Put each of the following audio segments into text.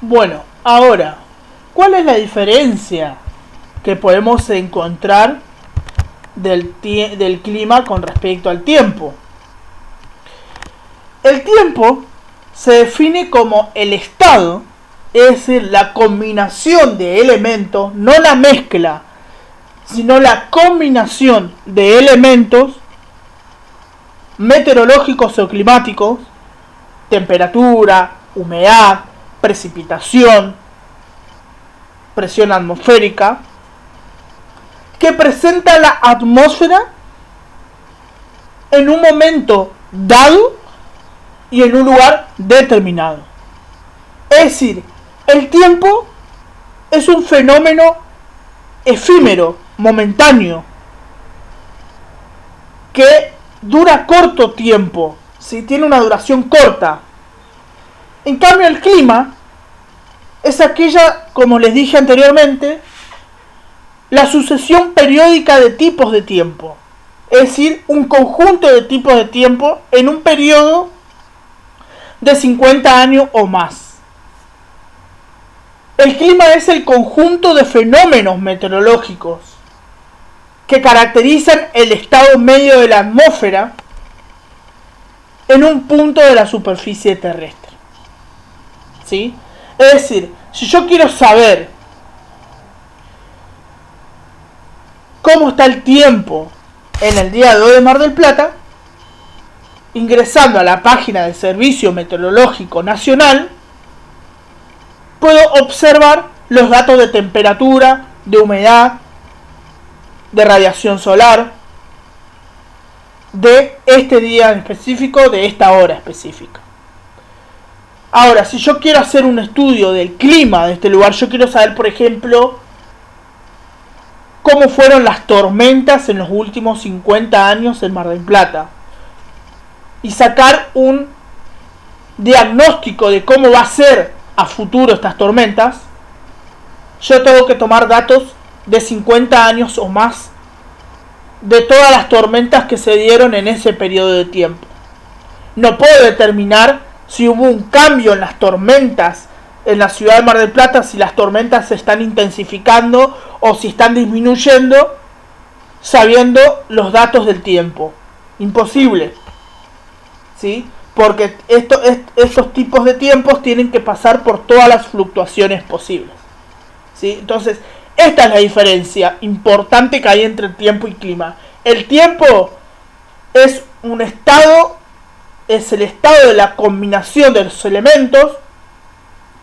Bueno, ahora, ¿cuál es la diferencia que podemos encontrar del clima con respecto al tiempo? El tiempo se define como el estado, es decir, la combinación de elementos, no la mezcla, sino la combinación de elementos meteorológicos o climáticos, temperatura, humedad, precipitación, presión atmosférica, que presenta la atmósfera en un momento dado y en un lugar determinado. Es decir, el tiempo es un fenómeno efímero, momentáneo, que dura corto tiempo, ¿sí? Tiene una duración corta. En cambio, el clima es aquella, como les dije anteriormente, la sucesión periódica de tipos de tiempo. Es decir, un conjunto de tipos de tiempo en un periodo de 50 años o más. El clima es el conjunto de fenómenos meteorológicos que caracterizan el estado medio de la atmósfera en un punto de la superficie terrestre. ¿Sí? Es decir, si yo quiero saber cómo está el tiempo en el día de hoy de Mar del Plata, ingresando a la página del Servicio Meteorológico Nacional, puedo observar los datos de temperatura, de humedad, de radiación solar, de este día en específico, de esta hora específica. Ahora, si yo quiero hacer un estudio del clima de este lugar, yo quiero saber, por ejemplo, cómo fueron las tormentas en los últimos 50 años en Mar del Plata, y sacar un diagnóstico de cómo va a ser a futuro estas tormentas, yo tengo que tomar datos de 50 años o más de todas las tormentas que se dieron en ese periodo de tiempo. No puedo determinar si hubo un cambio en las tormentas en la ciudad de Mar del Plata, si las tormentas se están intensificando o si están disminuyendo, sabiendo los datos del tiempo. Imposible, ¿sí? Porque estos tipos de tiempos tienen que pasar por todas las fluctuaciones posibles, ¿sí? Entonces, esta es la diferencia importante que hay entre el tiempo y clima. El tiempo es un estado, es el estado de la combinación de los elementos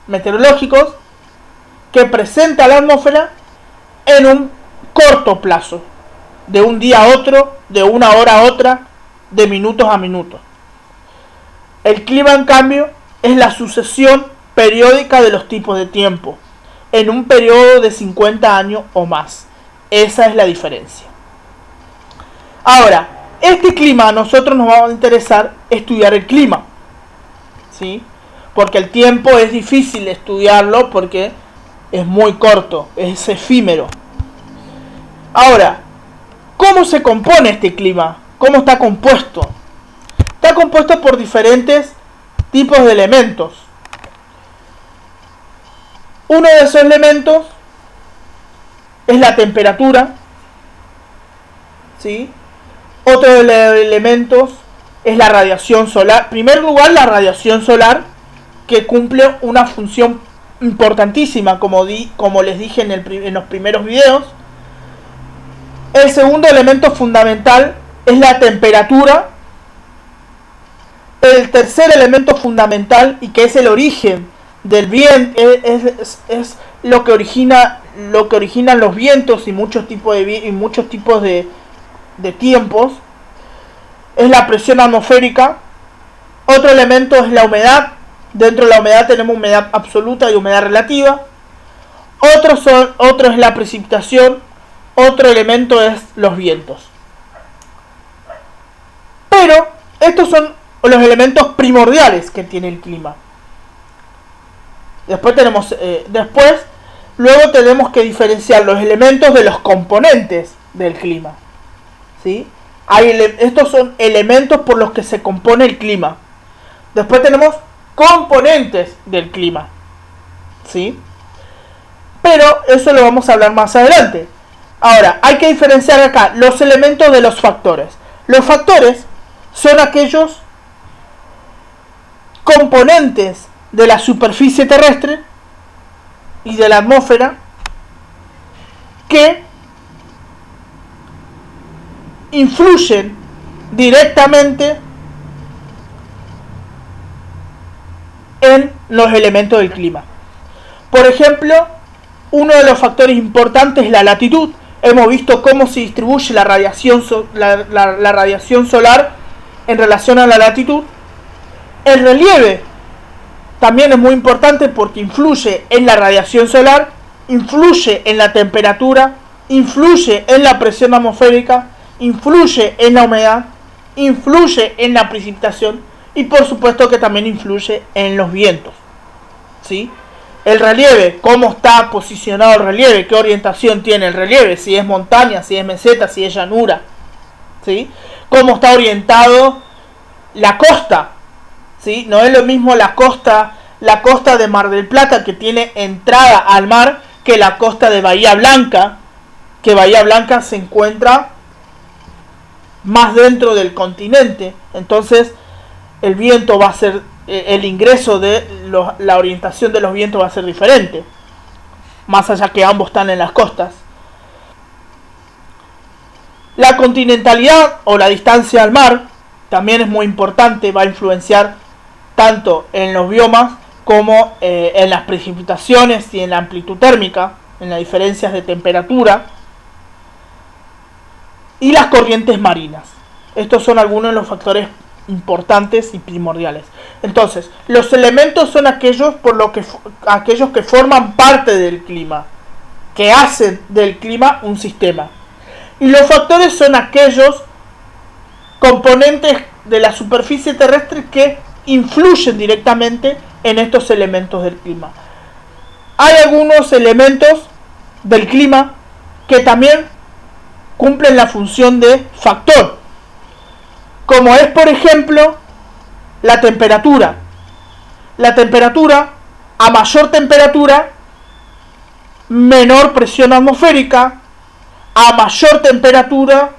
meteorológicos que presenta la atmósfera en un corto plazo, de un día a otro, de una hora a otra, de minutos a minutos. El clima, en cambio, es la sucesión periódica de los tipos de tiempo en un periodo de 50 años o más. Esa es la diferencia. Ahora, este clima, a nosotros nos va a interesar estudiar el clima, ¿sí? Porque el tiempo es difícil estudiarlo porque es muy corto, es efímero. Ahora, ¿cómo se compone este clima? ¿Cómo está compuesto? Está compuesto por diferentes tipos de elementos. Uno de esos elementos es la temperatura, ¿sí? Otro de los elementos es la radiación solar. En primer lugar, la radiación solar, que cumple una función importantísima, como les dije en los primeros videos. El segundo elemento fundamental es la temperatura. El tercer elemento fundamental, y que es el origen del viento, es lo que originan los vientos y muchos tipos de tiempos, es la presión atmosférica. Otro elemento es la humedad. Dentro de la humedad tenemos humedad absoluta y humedad relativa. Otro es la precipitación. Otro elemento es los vientos. Pero estos son los elementos primordiales que tiene el clima. Luego tenemos que diferenciar los elementos de los componentes del clima, ¿sí? Estos son elementos por los que se compone el clima. Después tenemos componentes del clima, ¿sí? Pero eso lo vamos a hablar más adelante. Ahora, hay que diferenciar acá los elementos de los factores. Los factores son aquellos componentes de la superficie terrestre y de la atmósfera que influyen directamente en los elementos del clima. Por ejemplo, uno de los factores importantes es la latitud. Hemos visto cómo se distribuye la radiación, la radiación solar en relación a la latitud. El relieve también es muy importante porque influye en la radiación solar, influye en la temperatura, influye en la presión atmosférica, influye en la humedad, influye en la precipitación y por supuesto que también influye en los vientos, ¿sí? El relieve, cómo está posicionado el relieve, qué orientación tiene el relieve, si es montaña, si es meseta, si es llanura, ¿sí? Cómo está orientado la costa, ¿sí? No es lo mismo la costa de Mar del Plata, que tiene entrada al mar, que la costa de Bahía Blanca, que Bahía Blanca se encuentra más dentro del continente. Entonces el viento va a ser, el ingreso de la orientación de los vientos va a ser diferente, más allá que ambos están en las costas. La continentalidad o la distancia al mar también es muy importante, va a influenciar tanto en los biomas como en las precipitaciones y en la amplitud térmica, en las diferencias de temperatura. Y las corrientes marinas. Estos son algunos de los factores importantes y primordiales. Entonces, los elementos son aquellos que forman parte del clima, que hacen del clima un sistema. Y los factores son aquellos componentes de la superficie terrestre que influyen directamente en estos elementos del clima. Hay algunos elementos del clima que también cumplen la función de factor, como es por ejemplo la temperatura. La temperatura, a mayor temperatura, menor presión atmosférica, a mayor temperatura,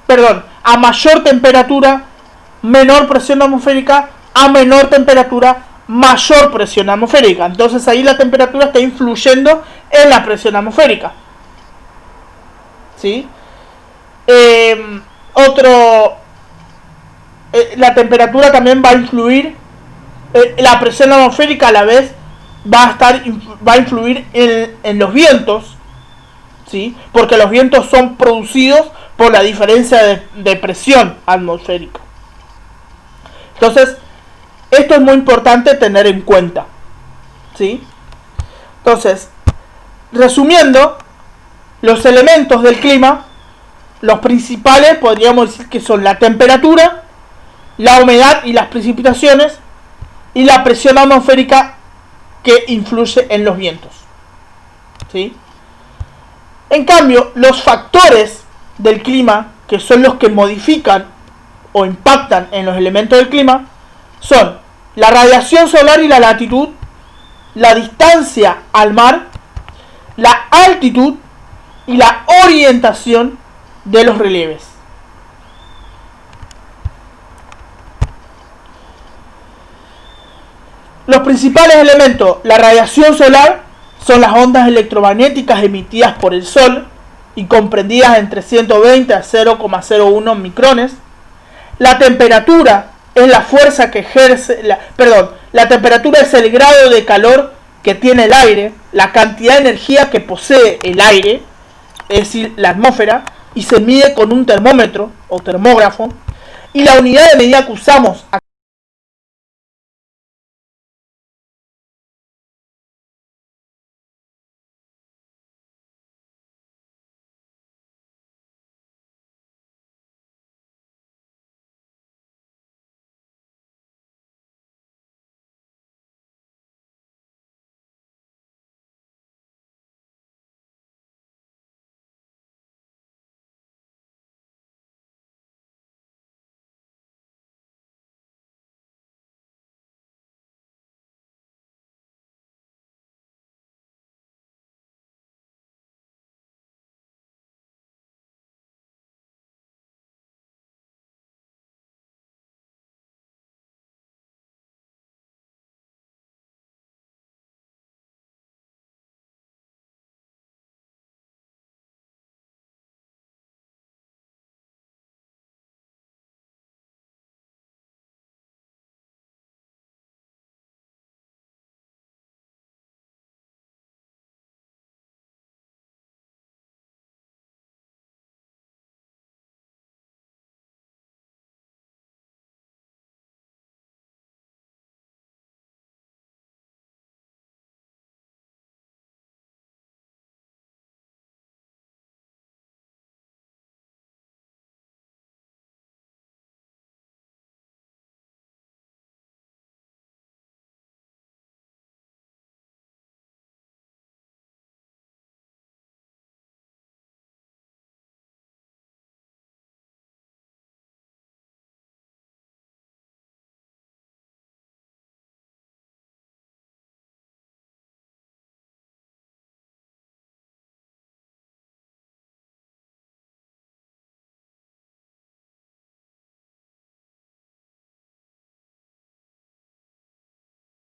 menor presión atmosférica, a menor temperatura, mayor presión atmosférica. Entonces ahí la temperatura está influyendo en la presión atmosférica, ¿sí? La temperatura también va a influir, la presión atmosférica a la vez va a influir en los vientos, ¿sí? Porque los vientos son producidos por la diferencia de presión atmosférica. Entonces, esto es muy importante tener en cuenta, ¿sí? Entonces, resumiendo, los elementos del clima, los principales podríamos decir que son la temperatura, la humedad y las precipitaciones, y la presión atmosférica que influye en los vientos, ¿sí? En cambio, los factores del clima, que son los que modifican o impactan en los elementos del clima, son la radiación solar y la latitud, la distancia al mar, la altitud y la orientación de los relieves. Los principales elementos, la radiación solar, son las ondas electromagnéticas emitidas por el Sol y comprendidas entre 120 a 0,01 micrones. La temperatura es la fuerza que ejerce, la temperatura es el grado de calor que tiene el aire, la cantidad de energía que posee el aire, es decir, la atmósfera, y se mide con un termómetro o termógrafo. Y la unidad de medida que usamos